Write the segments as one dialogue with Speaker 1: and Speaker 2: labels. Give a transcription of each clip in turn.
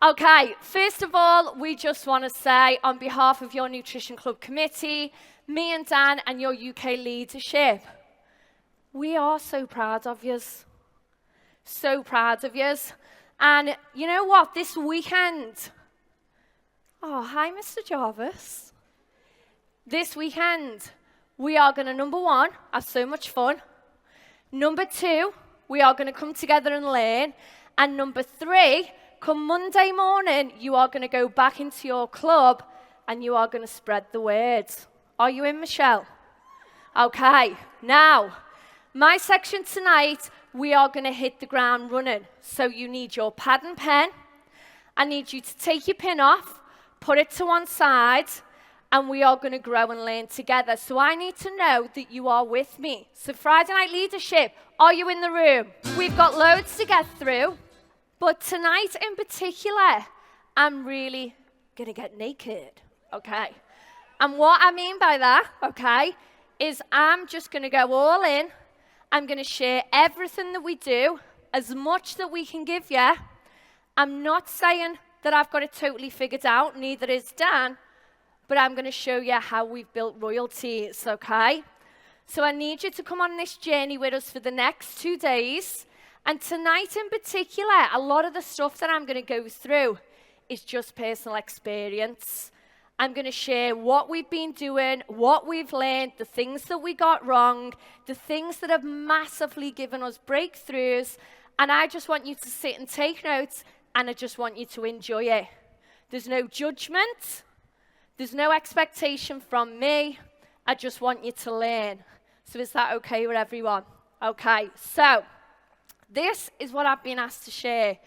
Speaker 1: Okay, first of all, we just want to say on behalf of your Nutrition Club committee, me and Dan and your UK leadership, we are so proud of yous. So proud of yous. And you know what? This weekend, oh, hi, Mr. Jarvis. This weekend, we are going to, number one, have so much fun. Number two, we are going to come together and learn. And number three, come Monday morning, you are going to go back into your club and you are going to spread the word. Are you in, Michelle? Okay, now, my section tonight, we are going to hit the ground running. So you need your pad and pen. I need you to take your pin off, put it to one side, and we are going to grow and learn together. So I need to know that you are with me. So Friday Night Leadership, are you in the room? We've got loads to get through, but tonight in particular, I'm really going to get naked, okay? And what I mean by that, okay, is I'm just going to go all in. I'm going to share everything that we do, as much that we can give you. I'm not saying that I've got it totally figured out, neither is Dan, but I'm going to show you how we've built royalties, okay? So I need you to come on this journey with us for the next 2 days. And tonight in particular, a lot of the stuff that I'm going to go through is just personal experience. I'm going to share what we've been doing, what we've learned, the things that we got wrong, the things that have massively given us breakthroughs. And I just want you to sit and take notes, and I just want you to enjoy it. There's no judgment. There's no expectation from me. I just want you to learn. So is that okay with everyone? Okay, so this is what I've been asked to share.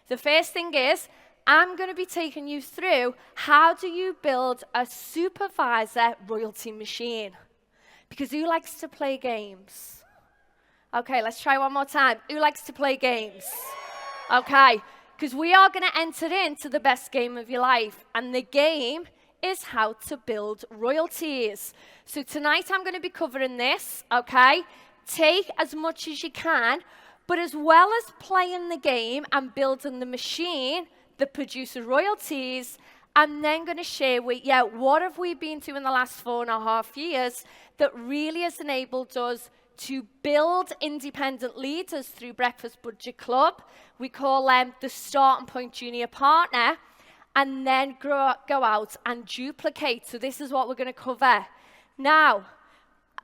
Speaker 1: The first thing is, I'm going to be taking you through how do you build a supervisor royalty machine. Because who likes to play games? Okay, let's try one more time. Who likes to play games? Okay, because we are going to enter into the best game of your life. And the game is how to build royalties. So tonight I'm going to be covering this, okay? Take as much as you can, but as well as playing the game and building the machine that produces royalties, I'm then going to share with you what have we been doing the last 4.5 years that really has enabled us to build independent leaders through Breakfast Budget Club. We call them the Starting Point Junior Partner, and then go out and duplicate. So this is what we're going to cover. Now,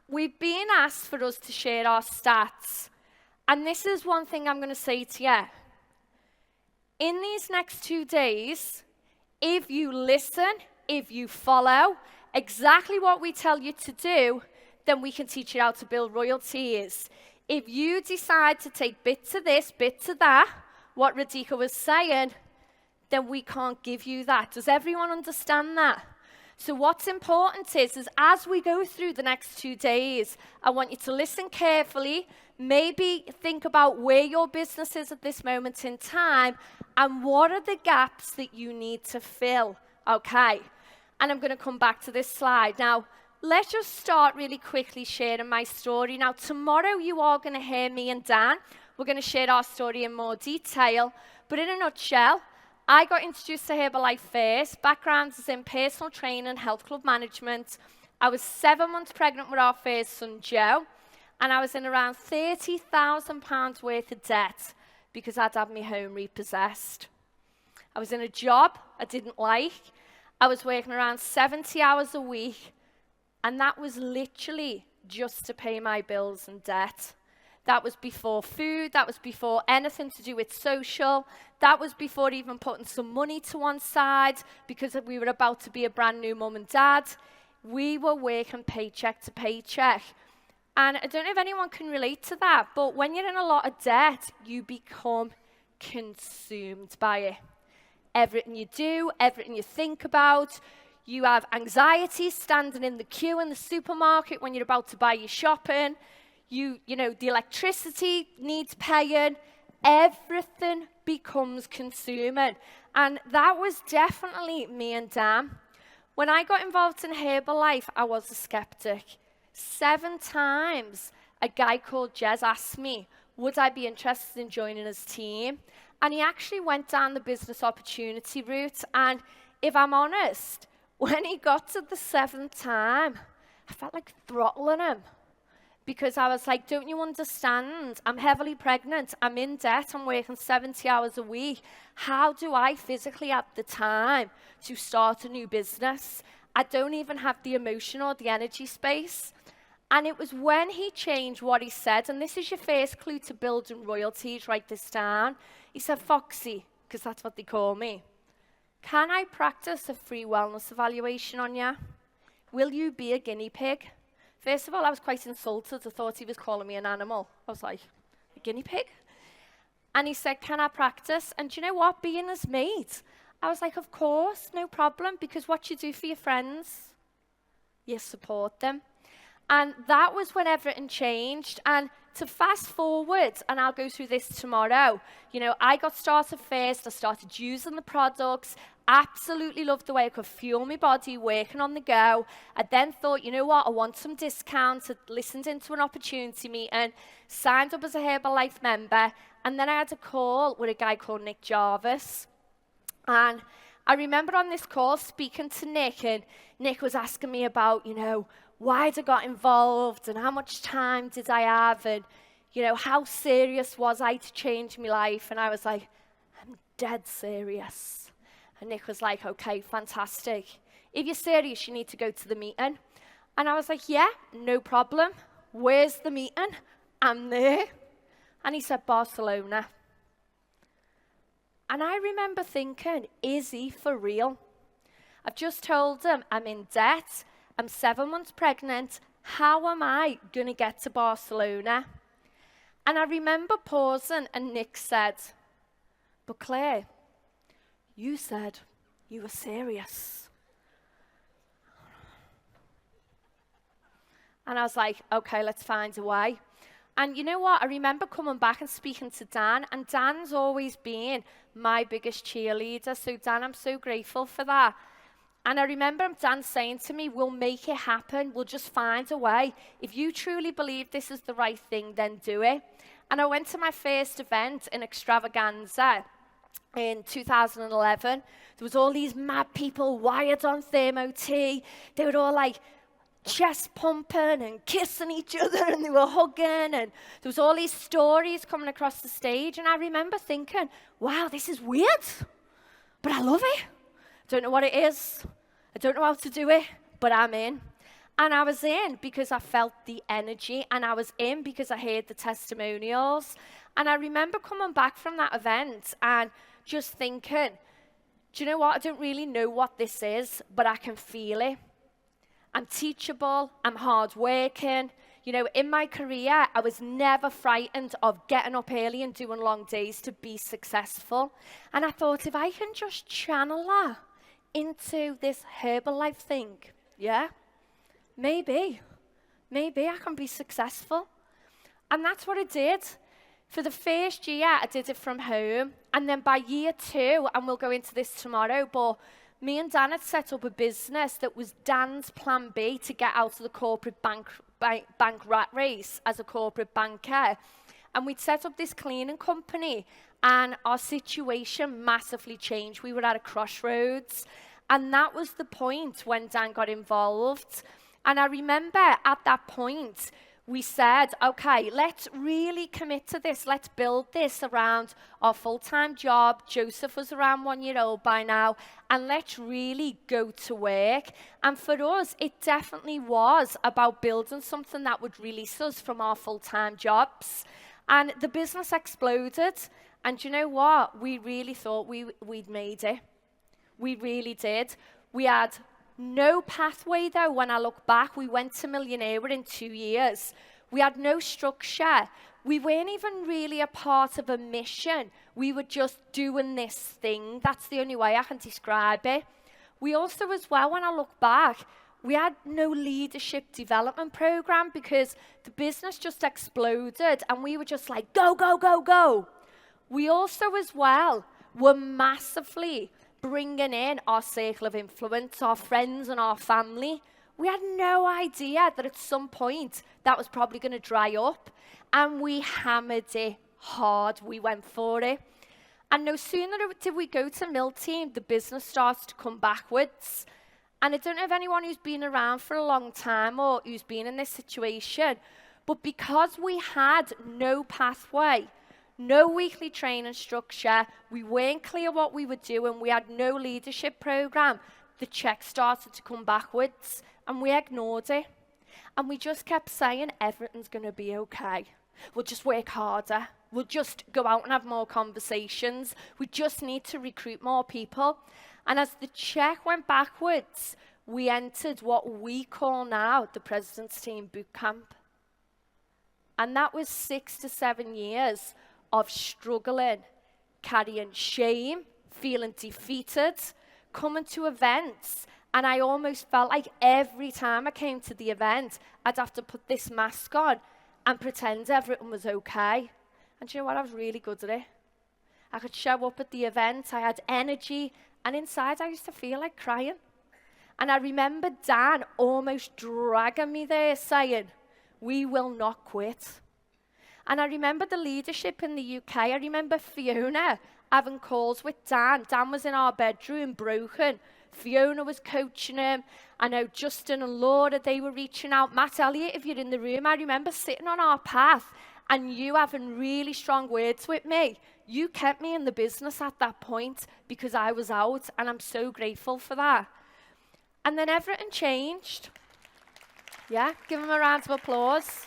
Speaker 1: we've been asked for us to share our stats, and this is one thing I'm going to say to you. In these next 2 days, if you listen, if you follow exactly what we tell you to do, then we can teach you how to build royalties. If you decide to take bits of this, bits of that, what Radhika was saying, then we can't give you that. Does everyone understand that? So what's important is as we go through the next 2 days, I want you to listen carefully, maybe think about where your business is at this moment in time, and what are the gaps that you need to fill, okay? And I'm going to come back to this slide. Now, let's just start really quickly sharing my story. Now, tomorrow you are going to hear me and Dan. We're going to share our story in more detail. But in a nutshell, I got introduced to Herbalife first. Background is in personal training, health club management. I was 7 months pregnant with our first son, Joe. And I was in around £30,000 worth of debt because I'd had my home repossessed. I was in a job I didn't like. I was working around 70 hours a week. And that was literally just to pay my bills and debt. That was before food. That was before anything to do with social. That was before even putting some money to one side because we were about to be a brand new mum and dad. We were working paycheck to paycheck. And I don't know if anyone can relate to that, but when you're in a lot of debt, you become consumed by it. Everything you do, everything you think about, you have anxiety standing in the queue in the supermarket when you're about to buy your shopping. You know, the electricity needs paying. Everything becomes consuming. And that was definitely me and Dan. When I got involved in Herbalife, I was a skeptic. 7 times a guy called Jez asked me, would I be interested in joining his team? And he actually went down the business opportunity route. And if I'm honest, when he got to the 7th time, I felt like throttling him. Because I was like, don't you understand? I'm heavily pregnant. I'm in debt. I'm working 70 hours a week. How do I physically have the time to start a new business? I don't even have the emotion or the energy space. And it was when he changed what he said, and this is your first clue to building royalties, write this down. He said, Foxy, because that's what they call me. Can I practice a free wellness evaluation on you? Will you be a guinea pig? First of all, I was quite insulted. I thought he was calling me an animal. I was like, a guinea pig? And he said, can I practice? And do you know what? Being his mate, I was like, of course, no problem, because what you do for your friends, you support them. And that was when everything changed. And to fast forward, and I'll go through this tomorrow, you know, I got started first. I started using the products. Absolutely loved the way I could fuel my body, working on the go. I then thought, you know what, I want some discounts. I listened into an opportunity meeting, signed up as a Herbalife member, and then I had a call with a guy called Nick Jarvis. And I remember on this call speaking to Nick, and Nick was asking me about, you know, why I got involved and how much time did I have and, you know, how serious was I to change my life? And I was like, I'm dead serious. And Nick was like, okay, fantastic. If you're serious, you need to go to the meeting. And I was like, yeah, no problem. Where's the meeting? I'm there. And he said, Barcelona. And I remember thinking, is he for real? I've just told him I'm in debt. I'm 7 months pregnant. How am I going to get to Barcelona? And I remember pausing, and Nick said, but Claire, you said you were serious. And I was like, okay, let's find a way. And you know what? I remember coming back and speaking to Dan, and Dan's always been my biggest cheerleader. So Dan, I'm so grateful for that. And I remember Dan saying to me, we'll make it happen. We'll just find a way. If you truly believe this is the right thing, then do it. And I went to my first event in Extravaganza in 2011. There was all these mad people wired on thermo tea. They were all like chest pumping and kissing each other, and they were hugging. And there was all these stories coming across the stage. And I remember thinking, wow, this is weird, but I love it. I don't know what it is. I don't know how to do it, but I'm in. And I was in because I felt the energy, and I was in because I heard the testimonials. And I remember coming back from that event and just thinking, do you know what? I don't really know what this is, but I can feel it. I'm teachable. I'm hardworking. You know, in my career, I was never frightened of getting up early and doing long days to be successful. And I thought, if I can just channel that into this Herbalife thing, yeah, maybe I can be successful. And that's what I did. For the first year, I did it from home. And then by year 2, and we'll go into this tomorrow, but me and Dan had set up a business that was Dan's plan B to get out of the corporate bank rat race as a corporate banker. And we'd set up this cleaning company, and our situation massively changed. We were at a crossroads, and that was the point when Dan got involved. And I remember at that point, we said, okay, let's really commit to this. Let's build this around our full-time job. Joseph was around 1 year old by now. And let's really go to work. And for us, it definitely was about building something that would release us from our full-time jobs. And the business exploded. And you know what? We really thought we'd made it. We really did. We had no pathway, though. When I look back, we went to millionaire within 2 years. We had no structure. We weren't even really a part of a mission. We were just doing this thing. That's the only way I can describe it. We also, as well, when I look back, we had no leadership development program because the business just exploded and we were just like, go, go, go, go. We also, as well, were massively bringing in our circle of influence, our friends and our family. We had no idea that at some point that was probably going to dry up, and we hammered it hard. We went for it. And no sooner did we go to Mill Team, the business starts to come backwards. And I don't know if anyone who's been around for a long time or who's been in this situation, but because we had no pathway, no weekly training structure, we weren't clear what we were doing, we had no leadership program, the check started to come backwards and we ignored it. And we just kept saying, everything's going to be okay. We'll just work harder. We'll just go out and have more conversations. We just need to recruit more people. And as the check went backwards, we entered what we call now the President's Team Boot Camp. And that was 6 to 7 years of struggling, carrying shame, feeling defeated, coming to events. And I almost felt like every time I came to the event, I'd have to put this mask on and pretend everything was okay. And do you know what? I was really good at it. I could show up at the event, I had energy, and inside I used to feel like crying. And I remember Dan almost dragging me there saying, we will not quit. And I remember the leadership in the UK. I remember Fiona having calls with Dan. Dan was in our bedroom, broken. Fiona was coaching him. I know Justin and Laura, they were reaching out. Matt Elliott, if you're in the room, I remember sitting on our path and you having really strong words with me. You kept me in the business at that point because I was out, and I'm so grateful for that. And then everything changed. Yeah, give them a round of applause.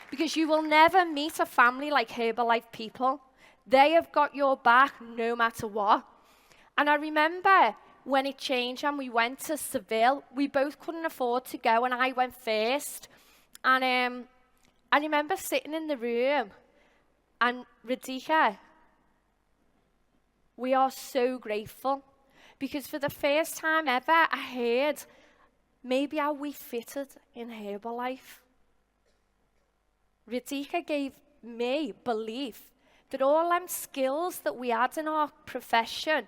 Speaker 1: Because you will never meet a family like Herbalife people. They have got your back no matter what. And I remember when it changed and we went to Seville, we both couldn't afford to go, and I went first. And I remember sitting in the room, and Radhika, we are so grateful. Because for the first time ever, I heard, maybe how we fitted in Herbalife. Radhika gave me belief that all them skills that we had in our profession,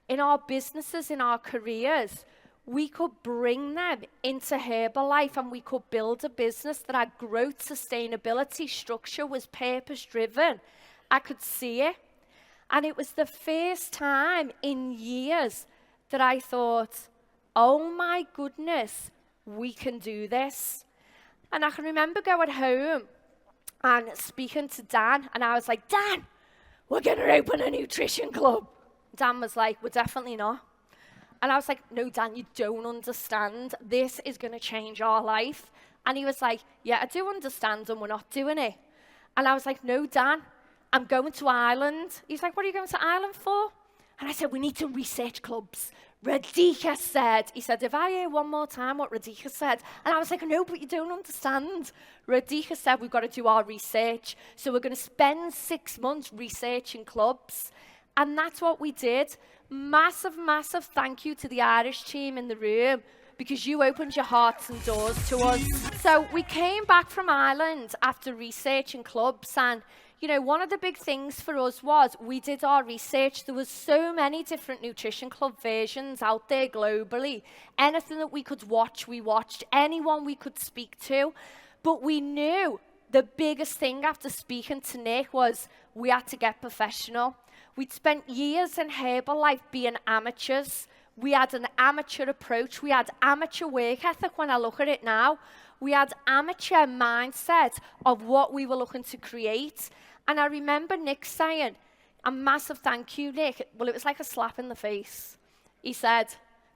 Speaker 1: in our businesses, in our careers, we could bring them into Herbalife and we could build a business that had growth, sustainability, structure, was purpose-driven. I could see it. And it was the first time in years that I thought, oh my goodness, we can do this. And I can remember going home and speaking to Dan, and I was like, Dan, we're going to open a nutrition club. Dan was like, we're definitely not. And I was like, no, Dan, you don't understand. This is going to change our life. And he was like, yeah, I do understand, and we're not doing it. And I was like, no, Dan, I'm going to Ireland. He's like, what are you going to Ireland for? And I said, we need to research clubs. Radhika said, he said, if I hear one more time what Radhika said, and I was like, no, but you don't understand. Radhika said, we've got to do our research. So we're going to spend 6 months researching clubs. And that's what we did. Massive, massive thank you to the Irish team in the room, because you opened your hearts and doors to us. So we came back from Ireland after researching clubs, and you know, one of the big things for us was we did our research. There was so many different nutrition club versions out there globally. Anything that we could watch, we watched. Anyone we could speak to. But we knew the biggest thing after speaking to Nick was we had to get professional. We'd spent years in Herbalife being amateurs. We had an amateur approach. We had amateur work ethic when I look at it now. We had amateur mindset of what we were looking to create. And I remember Nick saying, a massive thank you, Nick. Well, it was like a slap in the face. He said,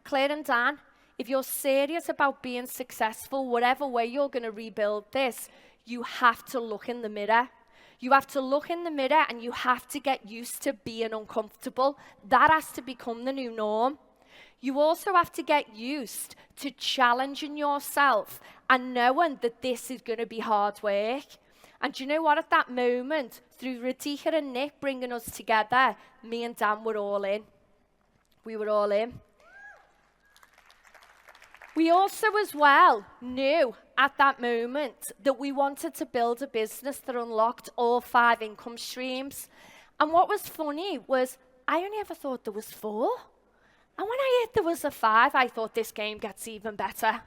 Speaker 1: Claire and Dan, if you're serious about being successful, whatever way you're going to rebuild this, you have to look in the mirror. You have to look in the mirror and you have to get used to being uncomfortable. That has to become the new norm. You also have to get used to challenging yourself and knowing that this is going to be hard work. And do you know what? At that moment, through Radhika and Nick bringing us together, me and Dan were all in. We were all in. We also as well knew at that moment that we wanted to build a business that unlocked all 5 income streams. And what was funny was I only ever thought there was 4. And when I heard there was a 5, I thought this game gets even better.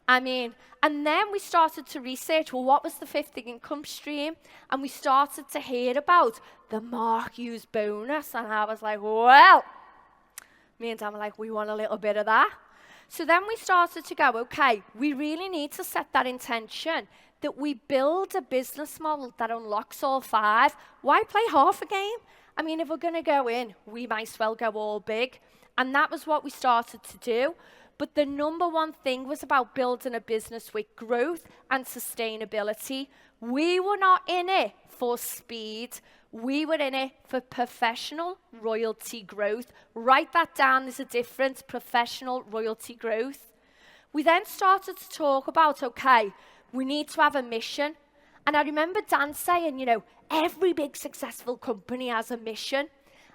Speaker 1: I mean, and then we started to research, well, what was the fifth income stream? And we started to hear about the Mark Hughes bonus. And I was like, well, me and Dan were like, we want a little bit of that. So then we started to go, okay, we really need to set that intention that we build a business model that unlocks all five. Why play half a game? I mean, if we're going to go in, we might as well go all big. And that was what we started to do. But the number one thing was about building a business with growth and sustainability. We were not in it for speed. We were in it for professional royalty growth. Write that down, there's a difference, professional royalty growth. We then started to talk about, okay, we need to have a mission. And I remember Dan saying, you know, every big successful company has a mission.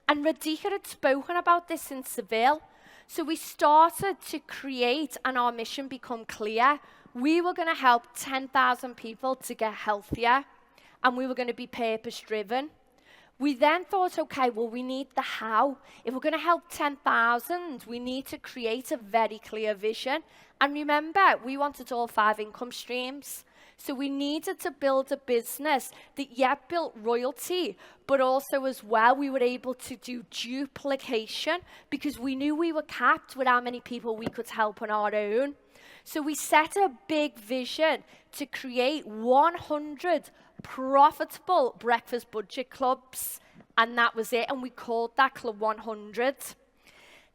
Speaker 1: And Radhika had spoken about this in Seville. So we started to create and our mission become clear. We were going to help 10,000 people to get healthier. And we were going to be purpose-driven. We then thought, okay, well, we need the how. If we're going to help 10,000, we need to create a very clear vision. And remember, we wanted all five income streams. So we needed to build a business that yet built royalty, but also as well, we were able to do duplication because we knew we were capped with how many people we could help on our own. So we set a big vision to create 100 profitable breakfast budget clubs, and that was it, and we called that Club 100.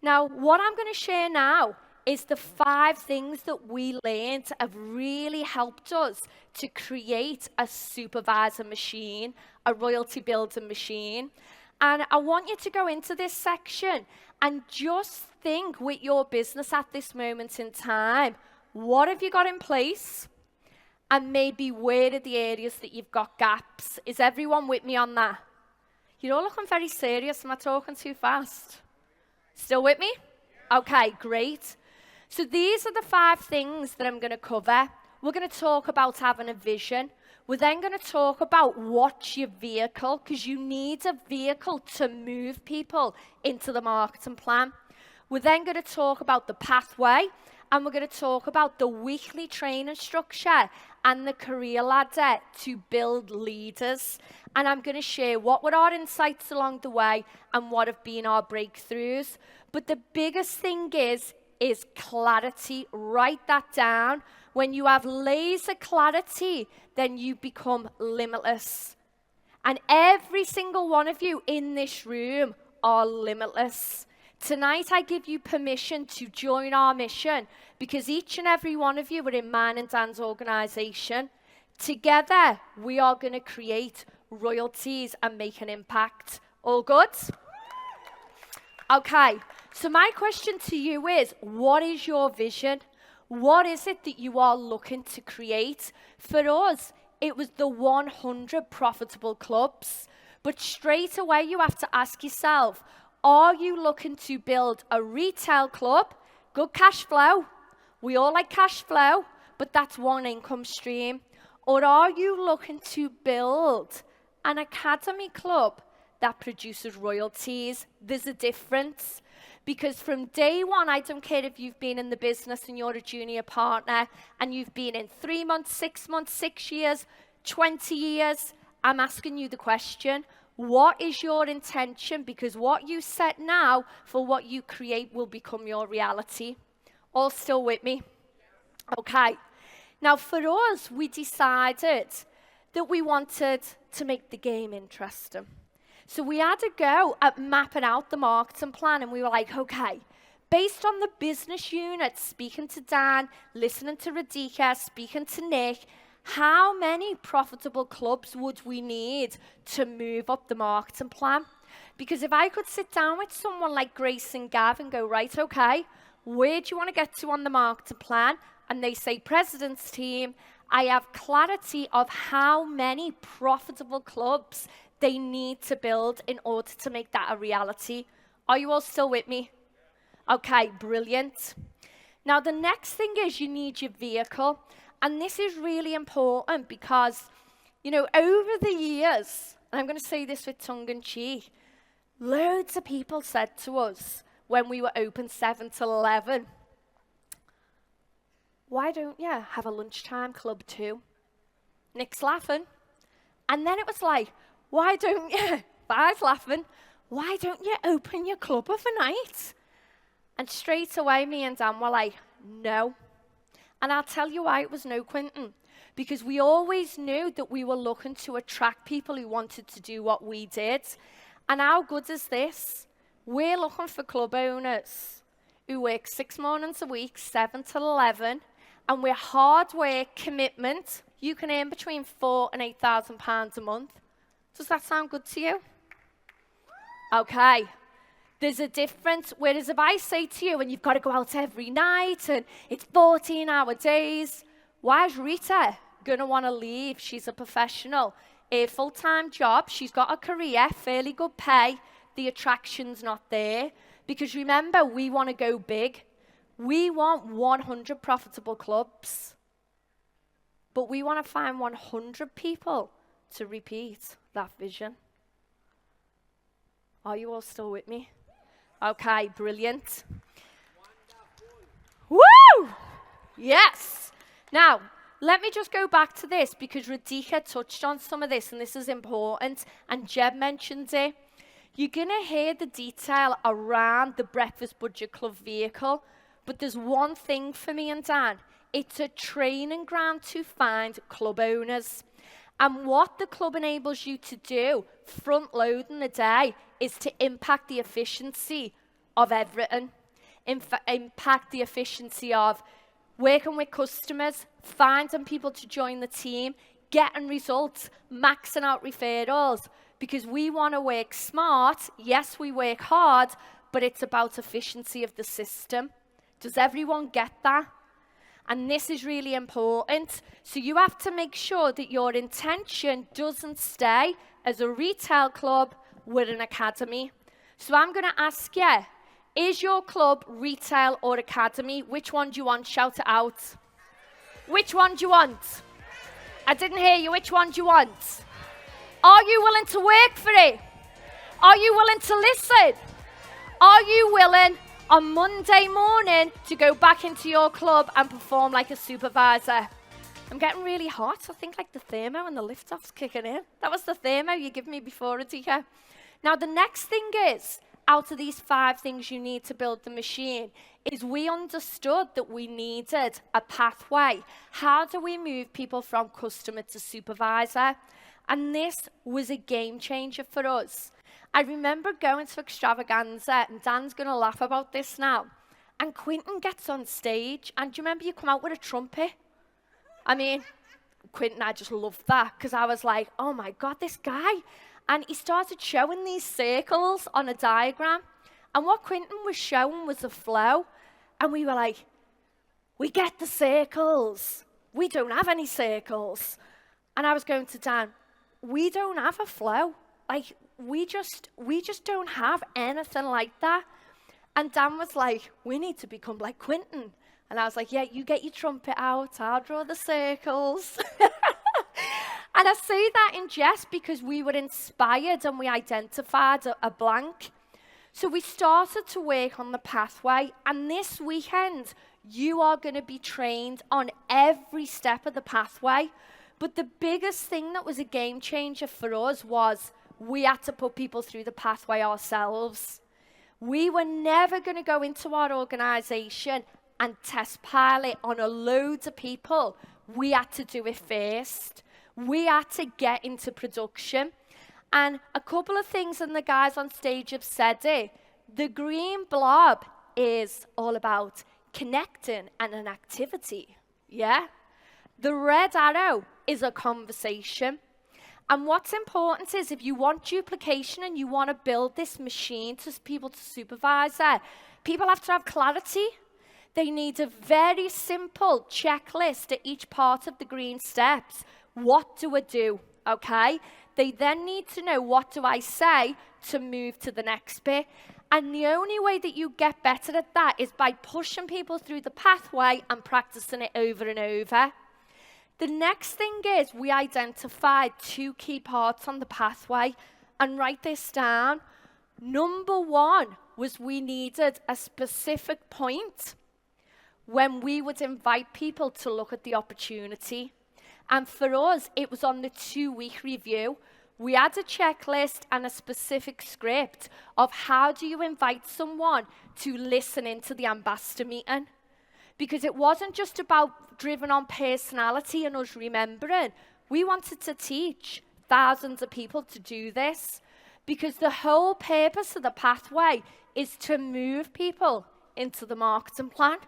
Speaker 1: Now, what I'm going to share now is the 5 things that we learned have really helped us to create a supervisor machine, a royalty building machine. And I want you to go into this section and just think with your business at this moment in time, what have you got in place? And maybe where are the areas that you've got gaps? Is everyone with me on that? You're all looking very serious. Am I talking too fast? Still with me? Okay, great. So these are the 5 things that I'm going to cover. We're going to talk about having a vision. We're then going to talk about what's your vehicle, because you need a vehicle to move people into the marketing plan. We're then going to talk about the pathway, and we're going to talk about the weekly training structure and the career ladder to build leaders. And I'm going to share what were our insights along the way and what have been our breakthroughs. But the biggest thing is clarity. Write that down. When you have laser clarity, then you become limitless. And every single one of you in this room are limitless. Tonight, I give you permission to join our mission because each and every one of you are in mine and Dan's organization. Together, we are going to create royalties and make an impact. All good? Okay. So my question to you is, what is your vision? What is it that you are looking to create? For us, it was the 100 profitable clubs. But straight away, you have to ask yourself, are you looking to build a retail club? Good cash flow. We all like cash flow, but that's one income stream. Or are you looking to build an academy club that produces royalties? There's a difference. Because from day one, I don't care if you've been in the business and you're a junior partner and you've been in 3 months, 6 months, 6 years, 20 years, I'm asking you the question, what is your intention? Because what you set now for what you create will become your reality. All still with me? Okay. Now for us, we decided that we wanted to make the game interesting. So we had to go at mapping out the marketing plan, and we were like, okay, based on the business unit, speaking to Dan, listening to Radhika, speaking to Nick, how many profitable clubs would we need to move up the marketing plan? Because if I could sit down with someone like Grace and Gav and go, right, okay, where do you want to get to on the marketing plan? And they say, president's team, I have clarity of how many profitable clubs they need to build in order to make that a reality. Are you all still with me? Okay, brilliant. Now, the next thing is you need your vehicle. And this is really important because, you know, over the years, and I'm going to say this with tongue in cheek, loads of people said to us when we were open 7 till 11, why don't you have a lunchtime club too? Nick's laughing. And then it was like, why don't you, Fi's laughing, why don't you open your club overnight? And straight away, me and Dan were like, no. And I'll tell you why it was no, Quentin. Because we always knew that we were looking to attract people who wanted to do what we did. And how good is this? We're looking for club owners who work 6 mornings a week, 7 till 11, and with hard work, commitment, you can earn between £4,000 and £8,000 a month. Does that sound good to you? Okay. There's a difference. Whereas if I say to you, and you've got to go out every night, and it's 14-hour days, why is Rita going to want to leave? She's a professional. A full-time job. She's got a career, fairly good pay. The attraction's not there. Because remember, we want to go big. We want 100 profitable clubs. But we want to find 100 people to repeat that vision. Are you all still with me? Okay, brilliant. Woo! Yes. Now, let me just go back to this because Radhika touched on some of this, and this is important, and Jeb mentioned it. You're going to hear the detail around the Breakfast Budget Club vehicle, but there's one thing for me and Dan. It's a training ground to find club owners. And what the club enables you to do, front loading the day, is to impact the efficiency of everything. Impact the efficiency of working with customers, finding people to join the team, getting results, maxing out referrals. Because we want to work smart. Yes, we work hard, but it's about efficiency of the system. Does everyone get that? And this is really important. So you have to make sure that your intention doesn't stay as a retail club with an academy. So I'm going to ask you, is your club retail or academy? Which one do you want? Shout it out. Which one do you want? I didn't hear you. Which one do you want? Are you willing to work for it? Are you willing to listen? Are you willing on Monday morning to go back into your club and perform like a supervisor? I'm getting really hot. I think like the thermo and the lift-off's kicking in. That was the thermo you gave me before, Adika. Now, the next thing is, out of these 5 things you need to build the machine, is we understood that we needed a pathway. How do we move people from customer to supervisor? And this was a game changer for us. I remember going to Extravaganza, and Dan's going to laugh about this now. And Quentin gets on stage, and do you remember you come out with a trumpet? I mean, Quentin, I just loved that, because I was like, oh my God, this guy. And he started showing these circles on a diagram. And what Quentin was showing was a flow. And we were like, we get the circles. We don't have any circles. And I was going to Dan, we don't have a flow. Like, we just don't have anything like that. And Dan was like, we need to become like Quentin. And I was like, yeah, you get your trumpet out, I'll draw the circles. And I say that in jest because we were inspired and we identified a blank. So we started to work on the pathway, and this weekend, you are going to be trained on every step of the pathway. But the biggest thing that was a game changer for us was we had to put people through the pathway ourselves. We were never going to go into our organization and test pilot on a load of people. We had to do it first. We had to get into production. And a couple of things, and the guys on stage have said it. The green blob is all about connecting and an activity. Yeah? The red arrow is a conversation. And what's important is if you want duplication and you want to build this machine to people to supervise it, people have to have clarity. They need a very simple checklist at each part of the green steps. What do I do? Okay? They then need to know, what do I say to move to the next bit? And the only way that you get better at that is by pushing people through the pathway and practicing it over and over. The next thing is we identified 2 key parts on the pathway, and write this down. Number 1 was we needed a specific point when we would invite people to look at the opportunity. And for us, it was on the 2-week review. We had a checklist and a specific script of how do you invite someone to listen into the ambassador meeting. Because it wasn't just about driven on personality and us remembering. We wanted to teach thousands of people to do this. Because the whole purpose of the pathway is to move people into the marketing plan.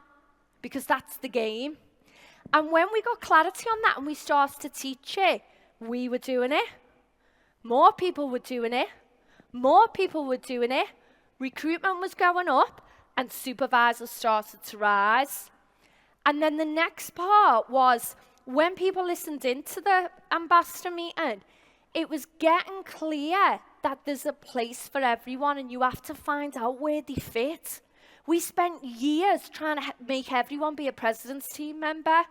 Speaker 1: Because that's the game. And when we got clarity on that and we started to teach it, we were doing it. More people were doing it. More people were doing it. Recruitment was going up and supervisors started to rise. And then the next part was when people listened into the ambassador meeting, it was getting clear that there's a place for everyone and you have to find out where they fit. We spent years trying to make everyone be a president's team member.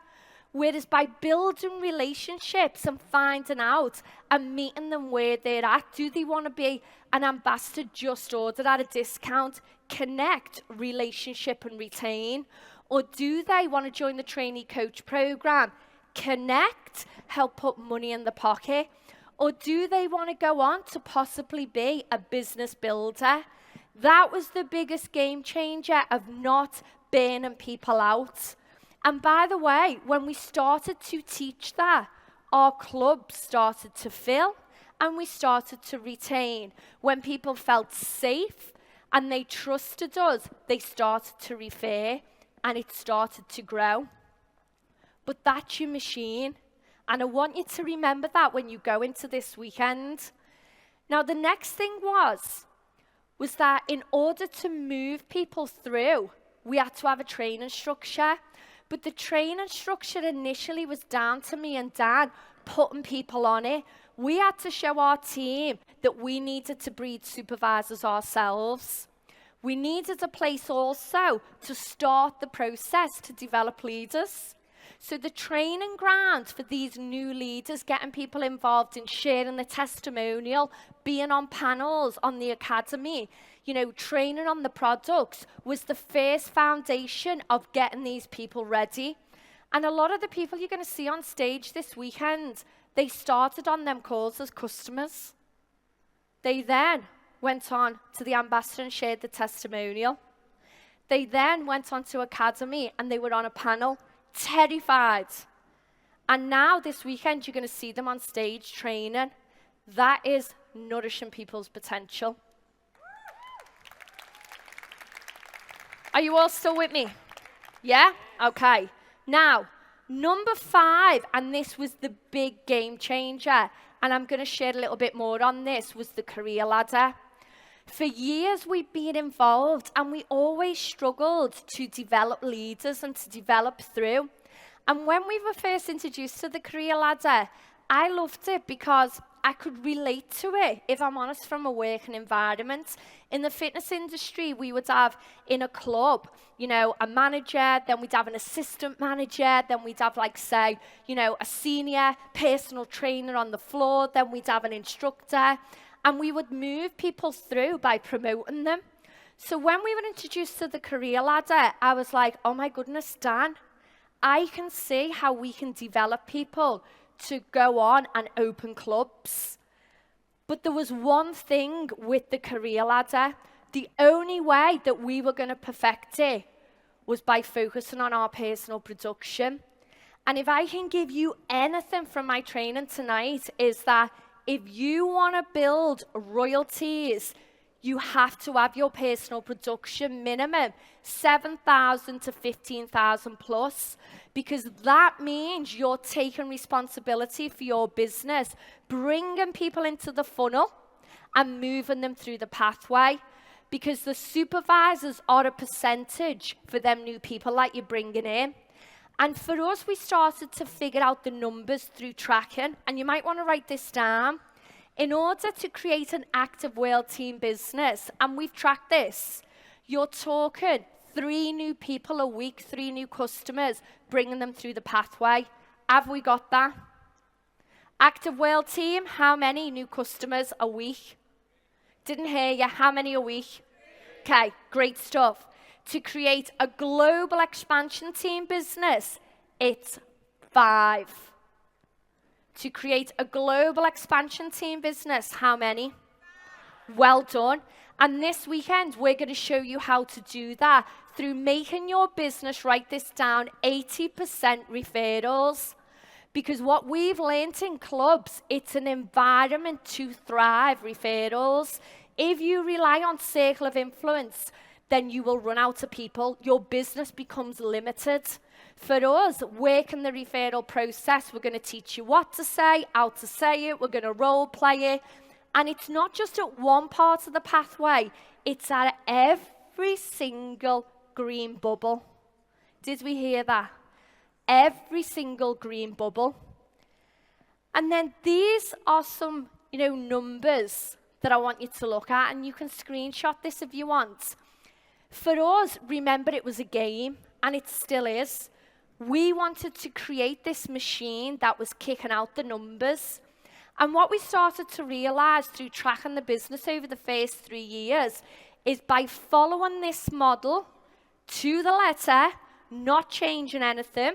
Speaker 1: Whereas by building relationships and finding out and meeting them where they're at, do they want to be an ambassador just ordered at a discount, connect, relationship and retain? Or do they want to join the trainee coach program, connect, help put money in the pocket? Or do they want to go on to possibly be a business builder? That was the biggest game changer of not burning people out. And by the way, when we started to teach that, our club started to fill and we started to retain. When people felt safe and they trusted us, they started to refer and it started to grow. But that's your machine. And I want you to remember that when you go into this weekend. Now, the next thing was that in order to move people through, we had to have a training structure. But the training structure initially was down to me and Dan putting people on it. We had to show our team that we needed to breed supervisors ourselves. We needed a place also to start the process to develop leaders. So the training ground for these new leaders, getting people involved in sharing the testimonial, being on panels on the academy, training on the products was the first foundation of getting these people ready. And a lot of the people you're going to see on stage this weekend, they started on them calls as customers. They then went on to the ambassador and shared the testimonial. They then went on to academy and they were on a panel, terrified. And now this weekend, you're going to see them on stage training. That is nourishing people's potential. Are you all still with me? Yeah? Okay. Now, number 5, and this was the big game changer, and I'm going to share a little bit more on this, was the career ladder. For years, we've been involved, and we always struggled to develop leaders and to develop through. And when we were first introduced to the career ladder, I loved it because I could relate to it, if I'm honest, from a working environment. In the fitness industry, we would have in a club, a manager, then we'd have an assistant manager, then we'd have a senior personal trainer on the floor, then we'd have an instructor, and we would move people through by promoting them. So when we were introduced to the career ladder, I was like, oh my goodness, Dan, I can see how we can develop people to go on and open clubs. But there was one thing with the career ladder. The only way that we were going to perfect it was by focusing on our personal production. And if I can give you anything from my training tonight, is that if you want to build royalties, you have to have your personal production minimum 7,000 to 15,000 plus, because that means you're taking responsibility for your business, bringing people into the funnel and moving them through the pathway, because the supervisors are a percentage for them new people that you're bringing in. And for us, we started to figure out the numbers through tracking, and you might want to write this down. In order to create an active world team business, and we've tracked this, you're talking 3 new people a week, 3 new customers, bringing them through the pathway. Have we got that? Active world team, how many new customers a week? Didn't hear you. How many a week? Okay, great stuff. To create a global expansion team business, it's 5. To create a global expansion team business, how many? Well done. And this weekend, we're going to show you how to do that through making your business, write this down, 80% referrals. Because what we've learned in clubs, it's an environment to thrive, referrals. If you rely on circle of influence, then you will run out of people. Your business becomes limited. For us, working the referral process, we're going to teach you what to say, how to say it, we're going to role play it. And it's not just at one part of the pathway, it's at every single green bubble. Did we hear that? Every single green bubble. And then these are some, numbers that I want you to look at, and you can screenshot this if you want. For us, remember, it was a game, and it still is. We wanted to create this machine that was kicking out the numbers. And what we started to realize through tracking the business over the first 3 years is by following this model to the letter, not changing anything,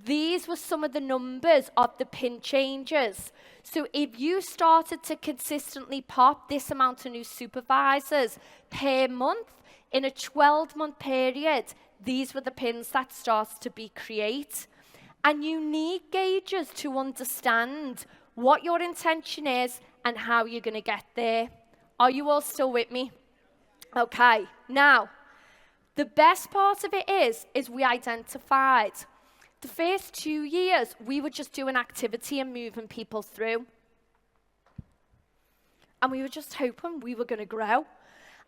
Speaker 1: these were some of the numbers of the pin changes. So if you started to consistently pop this amount of new supervisors per month in a 12-month period, these were the pins that started to be created. And you need gauges to understand what your intention is and how you're going to get there. Are you all still with me? Okay, now, the best part of it is we identified the first 2 years, we were just doing activity and moving people through. And we were just hoping we were going to grow.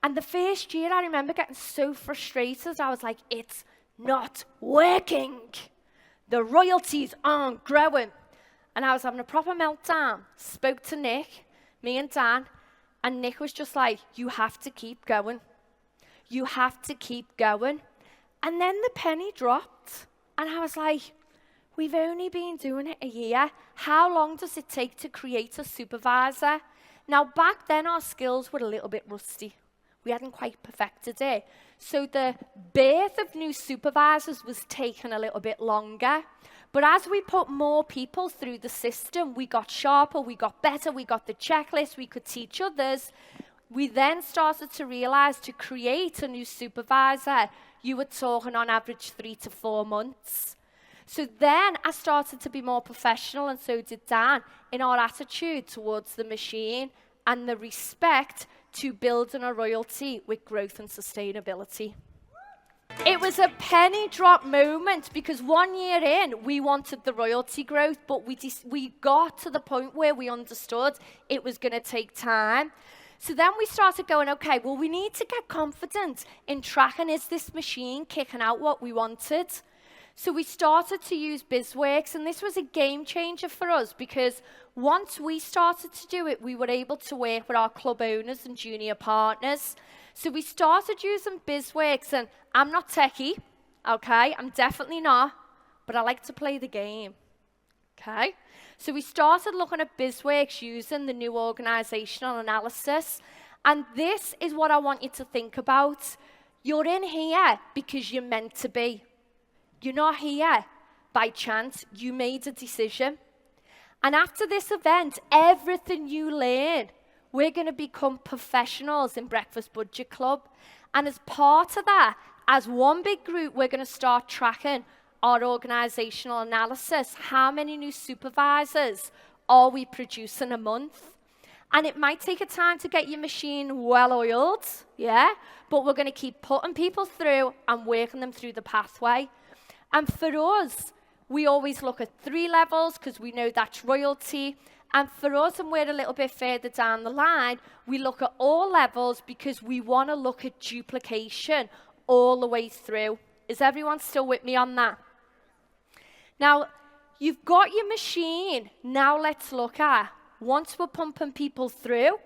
Speaker 1: And the first year, I remember getting so frustrated. I was like, it's not working. The royalties aren't growing. And I was having a proper meltdown. Spoke to Nick, me and Dan, and Nick was just like, you have to keep going. You have to keep going. And then the penny dropped. And I was like, we've only been doing it a year. How long does it take to create a supervisor? Now, back then, our skills were a little bit rusty. We hadn't quite perfected it. So the birth of new supervisors was taking a little bit longer. But as we put more people through the system, we got sharper, we got better, we got the checklist, we could teach others. We then started to realize to create a new supervisor, you were talking on average 3 to 4 months. So then I started to be more professional, and so did Dan, in our attitude towards the machine and the respect to building a royalty with growth and sustainability. It was a penny drop moment because 1 year in, we wanted the royalty growth, but we got to the point where we understood it was going to take time. So then we started going, okay, well, we need to get confident in tracking, is this machine kicking out what we wanted? So we started to use BizWorks, and this was a game changer for us because once we started to do it, we were able to work with our club owners and junior partners. So we started using BizWorks, and I'm not techie, okay? I'm definitely not, but I like to play the game, okay? So we started looking at BizWorks using the new organizational analysis, and this is what I want you to think about. You're in here because you're meant to be. You're not here by chance. You made a decision. And after this event, everything you learn, we're going to become professionals in Breakfast Budget Club. And as part of that, as one big group, we're going to start tracking our organizational analysis. How many new supervisors are we producing a month? And it might take a time to get your machine well-oiled, yeah? But we're going to keep putting people through and working them through the pathway. And for us, we always look at 3 levels because we know that's royalty. And for us, and we're a little bit further down the line, we look at all levels because we want to look at duplication all the way through. Is everyone still with me on that? Now, you've got your machine. Now let's look at, once we're pumping people through,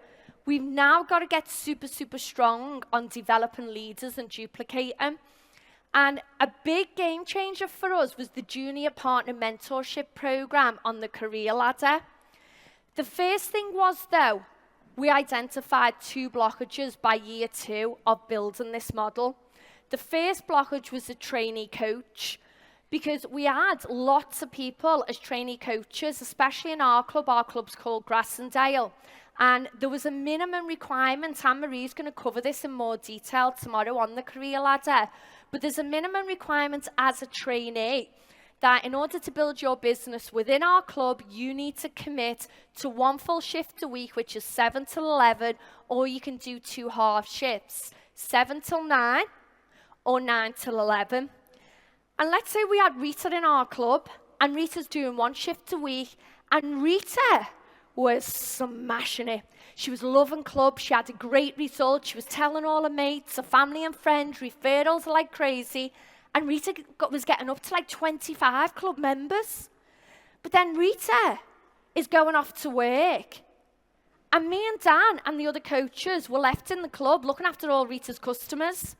Speaker 1: we've now got to get super, super strong on developing leaders and duplicating. And a big game changer for us was the Junior Partner Mentorship Program on the career ladder. The first thing was, though, we identified 2 blockages by year 2 of building this model. The first blockage was the trainee coach, because we had lots of people as trainee coaches, especially in our club. Our club's called Grassendale. And there was a minimum requirement. Anne-Marie's going to cover this in more detail tomorrow on the career ladder. But there's a minimum requirement as a trainee that in order to build your business within our club, you need to commit to 1 full shift a week, which is 7 till 11, or you can do 2 half shifts, 7 till 9 or 9 till 11. And let's say we had Rita in our club, and Rita's doing 1 shift a week, and Rita was smashing it. She was loving club, she had a great result, she was telling all her mates, her family and friends, referrals like crazy, and Rita was getting up to like 25 club members. But then Rita is going off to work, and me and Dan and the other coaches were left in the club looking after all Rita's customers.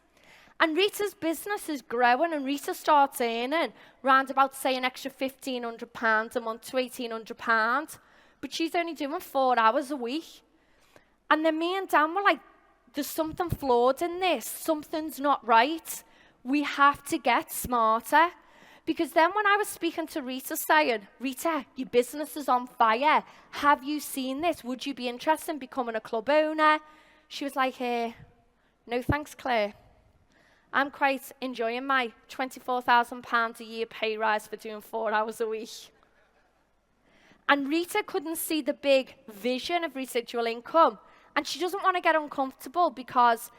Speaker 1: And Rita's business is growing, and Rita starts earning round about, say, an extra £1,500 a month to £1,800. But she's only doing 4 hours a week. And then me and Dan were like, there's something flawed in this. Something's not right. We have to get smarter. Because then when I was speaking to Rita saying, Rita, your business is on fire. Have you seen this? Would you be interested in becoming a club owner? She was like, no thanks, Claire. I'm quite enjoying my £24,000 a year pay rise for doing 4 hours a week. And Rita couldn't see the big vision of residual income. And she doesn't want to get uncomfortable, because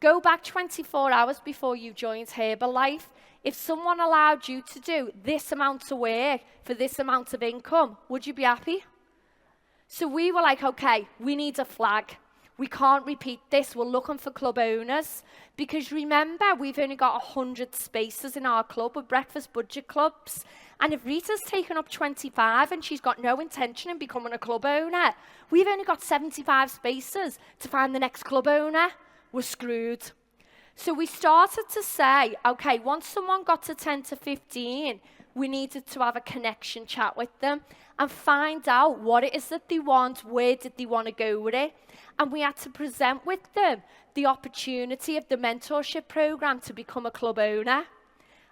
Speaker 1: go back 24 hours before you joined Herbalife. If someone allowed you to do this amount of work for this amount of income, would you be happy? So we were like, okay, we need a flag. We can't repeat this. We're looking for club owners. Because remember, we've only got 100 spaces in our club with breakfast budget clubs. And if Rita's taken up 25 and she's got no intention in becoming a club owner, we've only got 75 spaces to find the next club owner. We're screwed. So we started to say, okay, once someone got to 10 to 15, we needed to have a connection chat with them and find out what it is that they want, where did they want to go with it. And we had to present with them the opportunity of the mentorship program to become a club owner.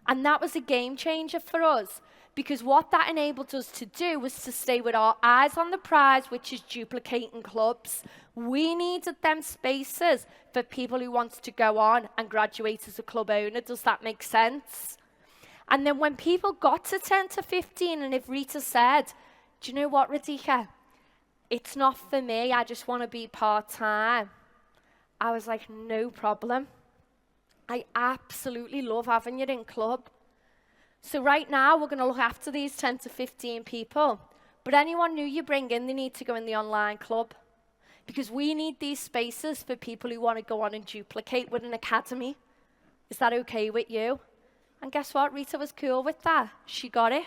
Speaker 1: And that was a game changer for us, because what that enabled us to do was to stay with our eyes on the prize, which is duplicating clubs. We needed them spaces for people who want to go on and graduate as a club owner. Does that make sense? And then when people got to 10 to 15, and if Rita said, do you know what, Radhika? It's not for me, I just want to be part-time. I was like, no problem. I absolutely love having you in club. So right now, we're going to look after these 10 to 15 people. But anyone new you bring in, they need to go in the online club. Because we need these spaces for people who want to go on and duplicate with an academy. Is that okay with you? And guess what? Rita was cool with that. She got it.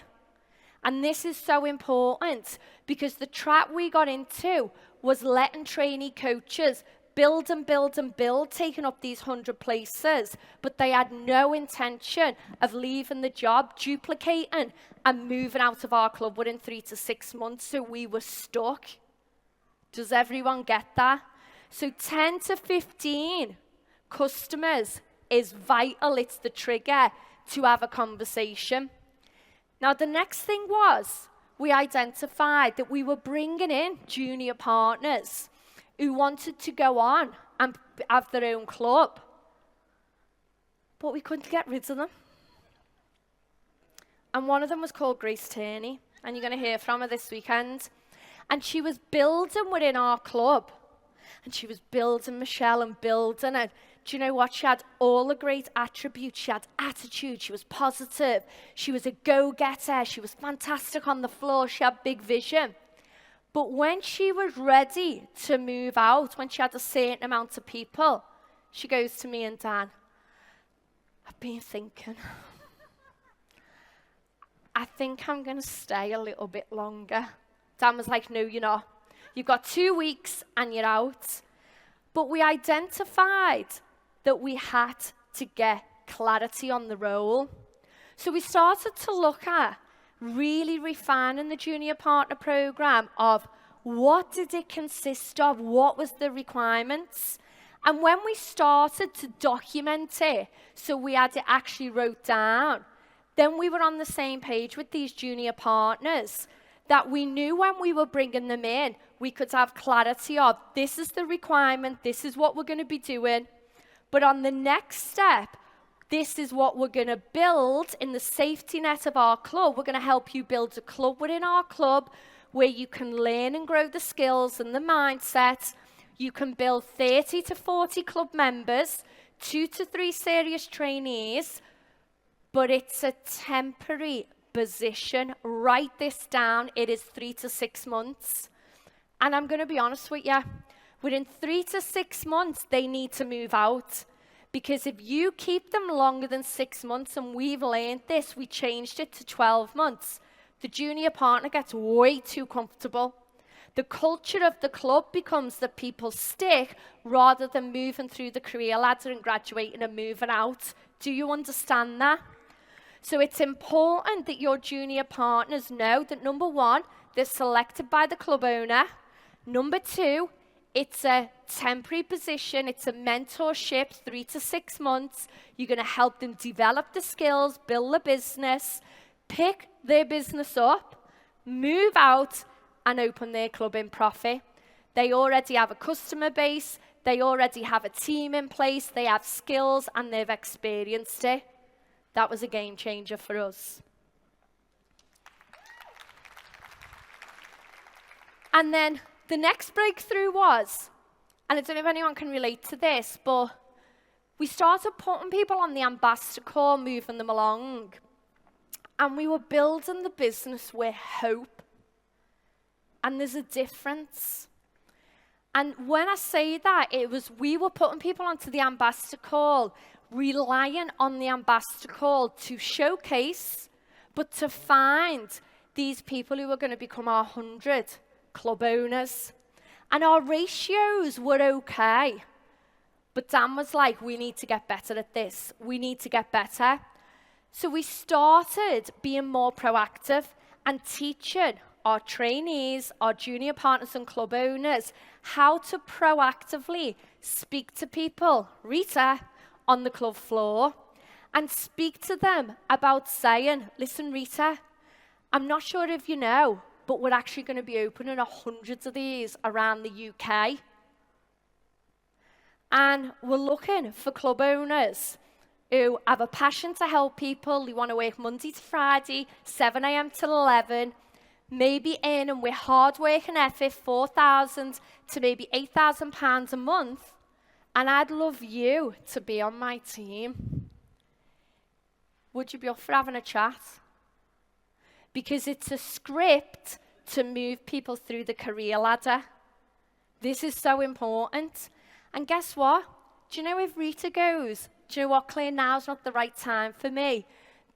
Speaker 1: And this is so important, because the trap we got into was letting trainee coaches build and build and build, taking up these 100 places, but they had no intention of leaving the job, duplicating, and moving out of our club within 3 to 6 months, so we were stuck. Does everyone get that? So 10 to 15 customers is vital. It's the trigger to have a conversation. Now, the next thing was we identified that we were bringing in junior partners who wanted to go on and have their own club, but we couldn't get rid of them. And one of them was called Grace Tierney, and you're going to hear from her this weekend. And she was building within our club, and she was building Michelle and building it. Do you know what? She had all the great attributes. She had attitude. She was positive. She was a go-getter. She was fantastic on the floor. She had big vision. But when she was ready to move out, when she had a certain amount of people, she goes to me and Dan, I've been thinking, I think I'm going to stay a little bit longer. Dan was like, no, you're not. You've got 2 weeks and you're out. But we identified that we had to get clarity on the role. So we started to look at really refining the junior partner program of what did it consist of, what was the requirements. And when we started to document it, so we had it actually wrote down, then we were on the same page with these junior partners, that we knew when we were bringing them in, we could have clarity of, this is the requirement, this is what we're going to be doing. But on the next step, this is what we're going to build in the safety net of our club. We're going to help you build a club within our club where you can learn and grow the skills and the mindset. You can build 30 to 40 club members, 2 to 3 serious trainees, but it's a temporary position. Write this down. It is 3 to 6 months. And I'm going to be honest with you. Within 3 to 6 months, they need to move out. Because if you keep them longer than 6 months, and we've learned this, we changed it to 12 months, the junior partner gets way too comfortable. The culture of the club becomes that people stick rather than moving through the career ladder and graduating and moving out. Do you understand that? So it's important that your junior partners know that, number one, they're selected by the club owner. Number two, it's a temporary position. It's a mentorship, 3 to 6 months. You're going to help them develop the skills, build the business, pick their business up, move out, and open their club in profit. They already have a customer base. They already have a team in place. They have skills, and they've experienced it. That was a game changer for us. And then the next breakthrough was, and I don't know if anyone can relate to this, but we started putting people on the ambassador call, moving them along. And we were building the business with hope. And there's a difference. And when I say that, it was we were putting people onto the ambassador call, relying on the ambassador call to showcase, but to find these people who were going to become our 100 club owners. And our ratios were okay. But Dan was like, we need to get better at this. We need to get better. So we started being more proactive and teaching our trainees, our junior partners and club owners how to proactively speak to people, Rita, on the club floor, and speak to them about saying, listen, Rita, I'm not sure if you know, but we're actually going to be opening 100 of these around the UK. And we're looking for club owners who have a passion to help people, who want to work Monday to Friday, 7 a.m. till 11, maybe earning with hard work and effort, 4,000 to maybe 8,000 pounds a month. And I'd love you to be on my team. Would you be up for having a chat? Because it's a script to move people through the career ladder. This is so important. And guess what? Do you know if Rita goes, do you know what, Claire, now's not the right time for me?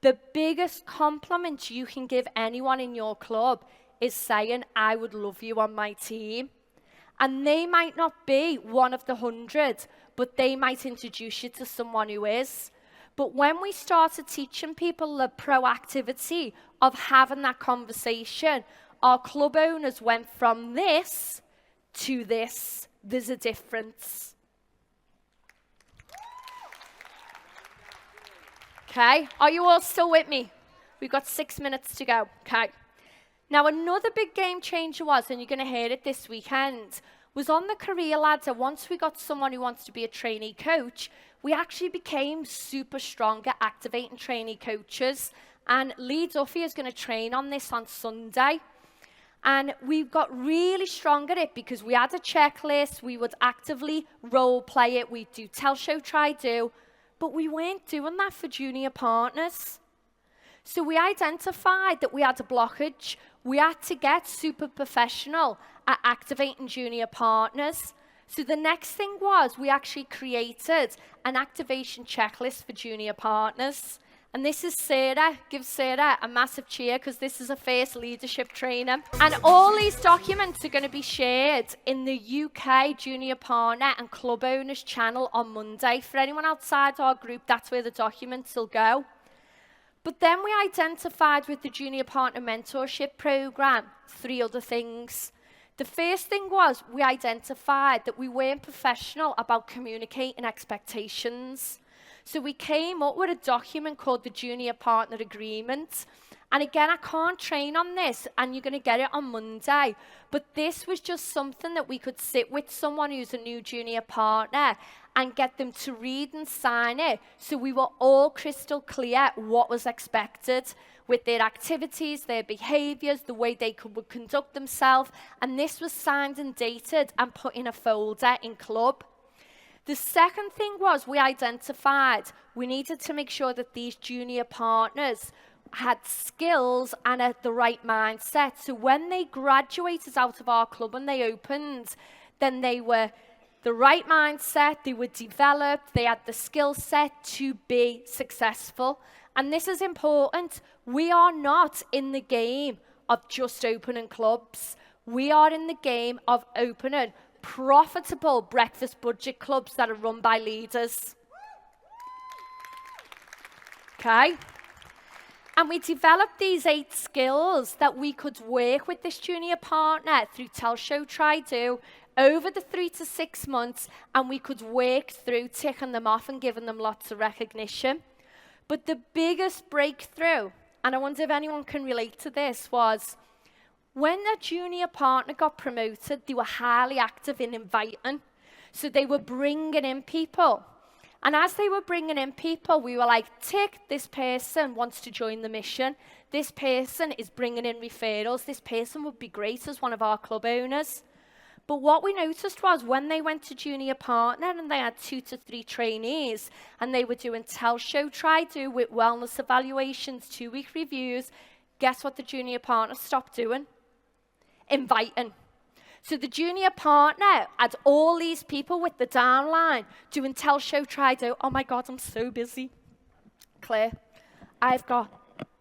Speaker 1: The biggest compliment you can give anyone in your club is saying, I would love you on my team. And they might not be one of the 100, but they might introduce you to someone who is. But when we started teaching people the proactivity of having that conversation, our club owners went from this to this. There's a difference. Okay, are you all still with me? We've got 6 minutes to go. Okay. Now, another big game changer was, and you're going to hear it this weekend, was on the career ladder. Once we got someone who wants to be a trainee coach, we actually became super strong at activating trainee coaches. And Lee Duffy is going to train on this on Sunday. And we got really strong at it because we had a checklist. We would actively role play it. We'd do tell, show, try, do. But we weren't doing that for junior partners. So we identified that we had a blockage. We had to get super professional at activating junior partners. So the next thing was we actually created an activation checklist for junior partners. And this is Sarah. Give Sarah a massive cheer because this is her first leadership training. And all these documents are going to be shared in the UK Junior Partner and Club Owners channel on Monday. For anyone outside our group, that's where the documents will go. But then we identified with the Junior Partner Mentorship Program 3 other things. The first thing was we identified that we weren't professional about communicating expectations. So we came up with a document called the Junior Partner Agreement. And again, I can't train on this, and you're going to get it on Monday. But this was just something that we could sit with someone who's a new junior partner and get them to read and sign it. So we were all crystal clear what was expected with their activities, their behaviors, the way they would conduct themselves. And this was signed and dated and put in a folder in club. The second thing was we identified we needed to make sure that these junior partners had skills and the right mindset. So when they graduated out of our club and they opened, then they were the right mindset, they were developed, they had the skill set to be successful. And this is important. We are not in the game of just opening clubs. We are in the game of opening profitable breakfast budget clubs that are run by leaders. Okay? And we developed these 8 skills that we could work with this junior partner through Tell, Show, Try, Do over the 3 to 6 months, and we could work through ticking them off and giving them lots of recognition. But the biggest breakthrough, and I wonder if anyone can relate to this, was when a junior partner got promoted, they were highly active in inviting. So they were bringing in people. And as they were bringing in people, we were like, tick, this person wants to join the mission. This person is bringing in referrals. This person would be great as one of our club owners. But what we noticed was when they went to junior partner and they had 2 to 3 trainees and they were doing Tell, Show, Try, Do with wellness evaluations, 2-week reviews, guess what the junior partner stopped doing? Inviting. So the junior partner had all these people with the downline doing Tell, Show, Try, Do. Oh my God, I'm so busy. Claire, I've got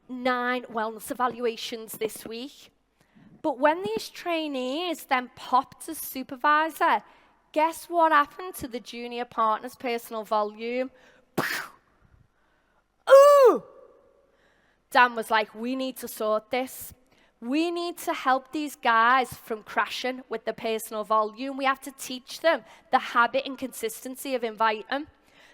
Speaker 1: 9 wellness evaluations this week. But when these trainees then popped as supervisor, guess what happened to the junior partner's personal volume? Ooh! Dan was like, we need to sort this. We need to help these guys from crashing with the personal volume. We have to teach them the habit and consistency of inviting.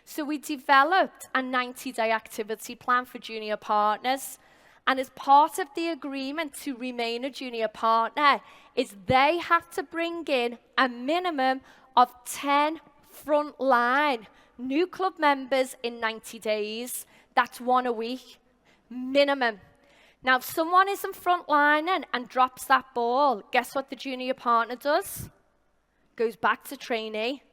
Speaker 1: So we developed a 90-day activity plan for junior partners. And as part of the agreement to remain a junior partner is they have to bring in a minimum of 10 frontline new club members in 90 days. That's 1 a week, minimum. Now, if someone isn't frontlining and drops that ball, guess what the junior partner does? Goes back to trainee.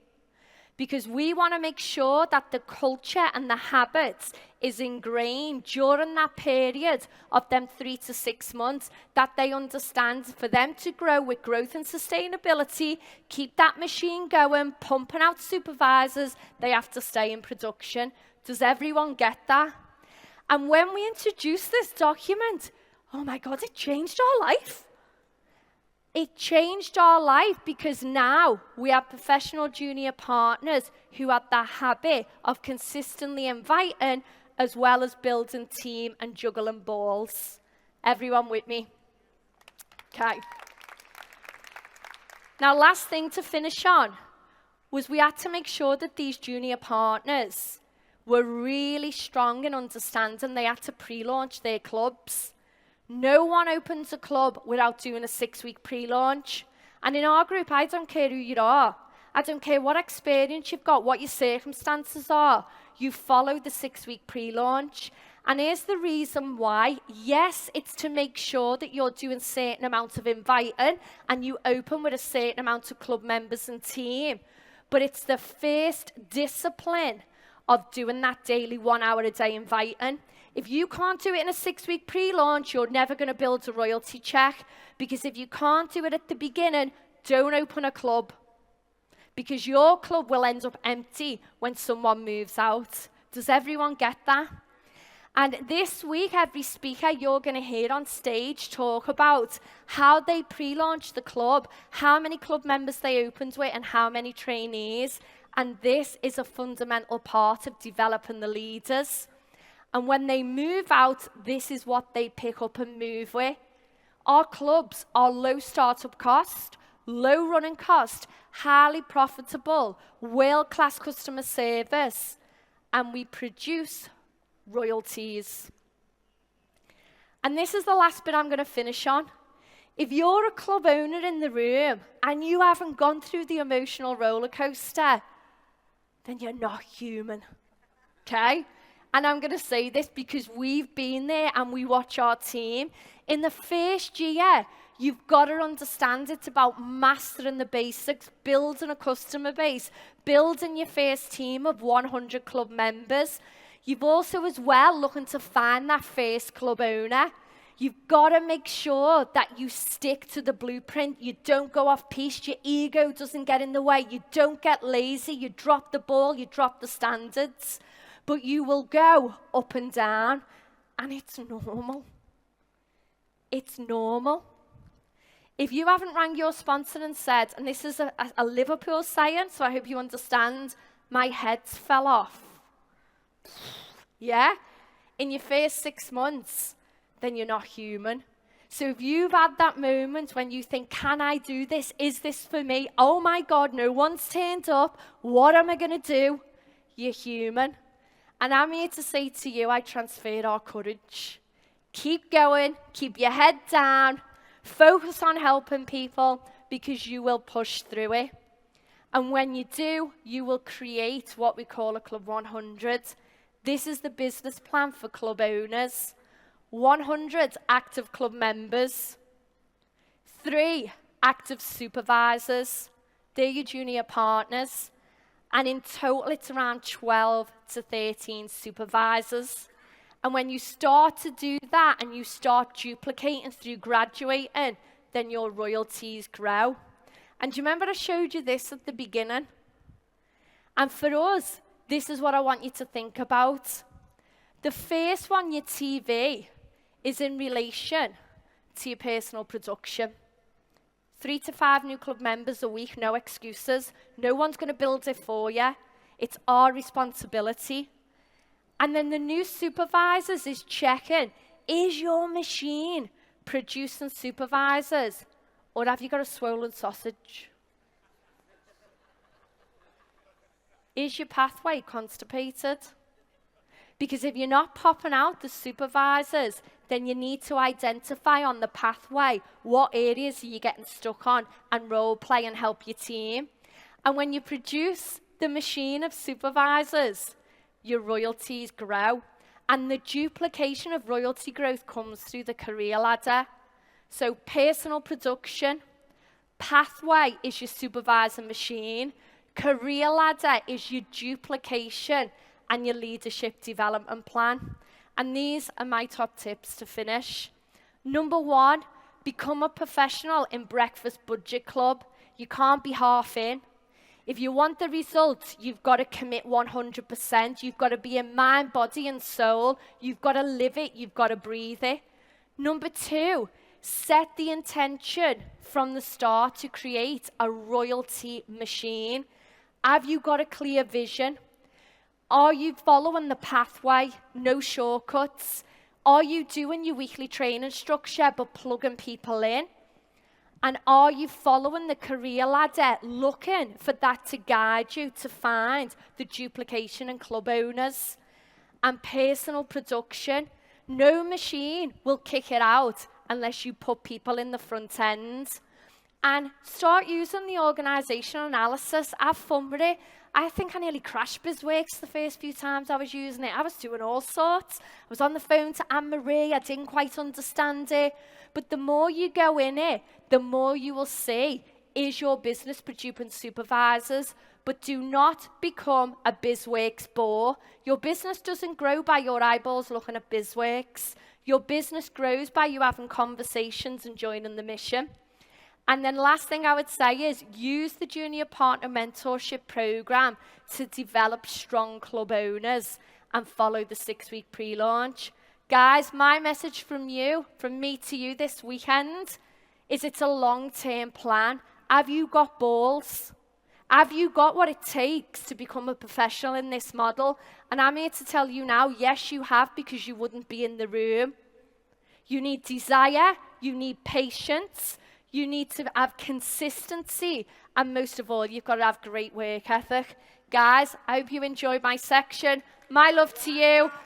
Speaker 1: Because we want to make sure that the culture and the habits is ingrained during that period of them 3 to 6 months, that they understand for them to grow with growth and sustainability, keep that machine going, pumping out supervisors, they have to stay in production. Does everyone get that? And when we introduced this document, oh my God, it changed our life. It changed our life because now we have professional junior partners who have that habit of consistently inviting as well as building team and juggling balls. Everyone with me? Okay. Now, last thing to finish on was we had to make sure that these junior partners were really strong in understanding they had to pre-launch their clubs. No one opens a club without doing a 6-week pre-launch. And in our group, I don't care who you are. I don't care what experience you've got, what your circumstances are. You follow the 6-week pre-launch. And here's the reason why. Yes, it's to make sure that you're doing a certain amount of inviting and you open with a certain amount of club members and team. But it's the first discipline of doing that daily 1 hour a day inviting. If you can't do it in a 6-week pre-launch, you're never going to build a royalty check. Because if you can't do it at the beginning, don't open a club. Because your club will end up empty when someone moves out. Does everyone get that? And this week, every speaker you're going to hear on stage talk about how they pre-launched the club, how many club members they opened with, and how many trainees. And this is a fundamental part of developing the leaders. And when they move out, this is what they pick up and move with. Our clubs are low startup cost, low running cost, highly profitable, world-class customer service, and we produce royalties. And this is the last bit I'm going to finish on. If you're a club owner in the room and you haven't gone through the emotional roller coaster, then you're not human, okay? And I'm going to say this because we've been there and we watch our team. In the first year, you've got to understand it's about mastering the basics, building a customer base, building your first team of 100 club members. You've also as well looking to find that first club owner. You've got to make sure that you stick to the blueprint. You don't go off piste. Your ego doesn't get in the way. You don't get lazy. You drop the ball. You drop the standards. But you will go up and down. And it's normal. It's normal. If you haven't rang your sponsor and said, and this is a Liverpool saying, so I hope you understand, my head's fell off. Yeah? In your first 6 months, then you're not human. So if you've had that moment when you think, can I do this? Is this for me? Oh my God, no one's turned up. What am I going to do? You're human. And I'm here to say to you, I transferred our courage. Keep going. Keep your head down. Focus on helping people because you will push through it. And when you do, you will create what we call a Club 100. This is the business plan for club owners. 100 active club members, 3 active supervisors, they're your junior partners, and in total it's around 12 to 13 supervisors. And when you start to do that and you start duplicating through graduating, then your royalties grow. And do you remember I showed you this at the beginning? And for us, this is what I want you to think about. The first one, your TV, is in relation to your personal production. 3 to 5 new club members a week, no excuses. No one's going to build it for you. It's our responsibility. And then the new supervisors is checking, is your machine producing supervisors? Or have you got a swollen sausage? Is your pathway constipated? Because if you're not popping out the supervisors, then you need to identify on the pathway what areas are you getting stuck on and role play and help your team. And when you produce the machine of supervisors, your royalties grow. And the duplication of royalty growth comes through the career ladder. So personal production, pathway is your supervisor machine, career ladder is your duplication and your leadership development plan. And these are my top tips to finish. Number 1, become a professional in Breakfast Budget Club. You can't be half in. If you want the results, you've got to commit 100%. You've got to be in mind, body, and soul. You've got to live it. You've got to breathe it. Number 2, set the intention from the start to create a royalty machine. Have you got a clear vision? Are you following the pathway? No shortcuts. Are you doing your weekly training structure but plugging people in? And are you following the career ladder, looking for that to guide you to find the duplication in club owners? And personal production, no machine will kick it out unless you put people in the front end. And start using the organizational analysis. Have fun with it. I think I nearly crashed BizWorks the first few times I was using it. I was doing all sorts. I was on the phone to Anne-Marie. I didn't quite understand it. But the more you go in it, the more you will see, is your business producing supervisors? But do not become a BizWorks bore. Your business doesn't grow by your eyeballs looking at BizWorks. Your business grows by you having conversations and joining the mission. And then last thing I would say is use the Junior Partner Mentorship Program to develop strong club owners and follow the 6-week pre-launch. Guys, my message from me to you this weekend is it's a long-term plan. Have you got balls? Have you got what it takes to become a professional in this model? And I'm here to tell you now, yes, you have, because you wouldn't be in the room. You need desire, you need patience, You need to have consistency. And most of all, you've got to have great work ethic. Guys, I hope you enjoyed my section. My love to you.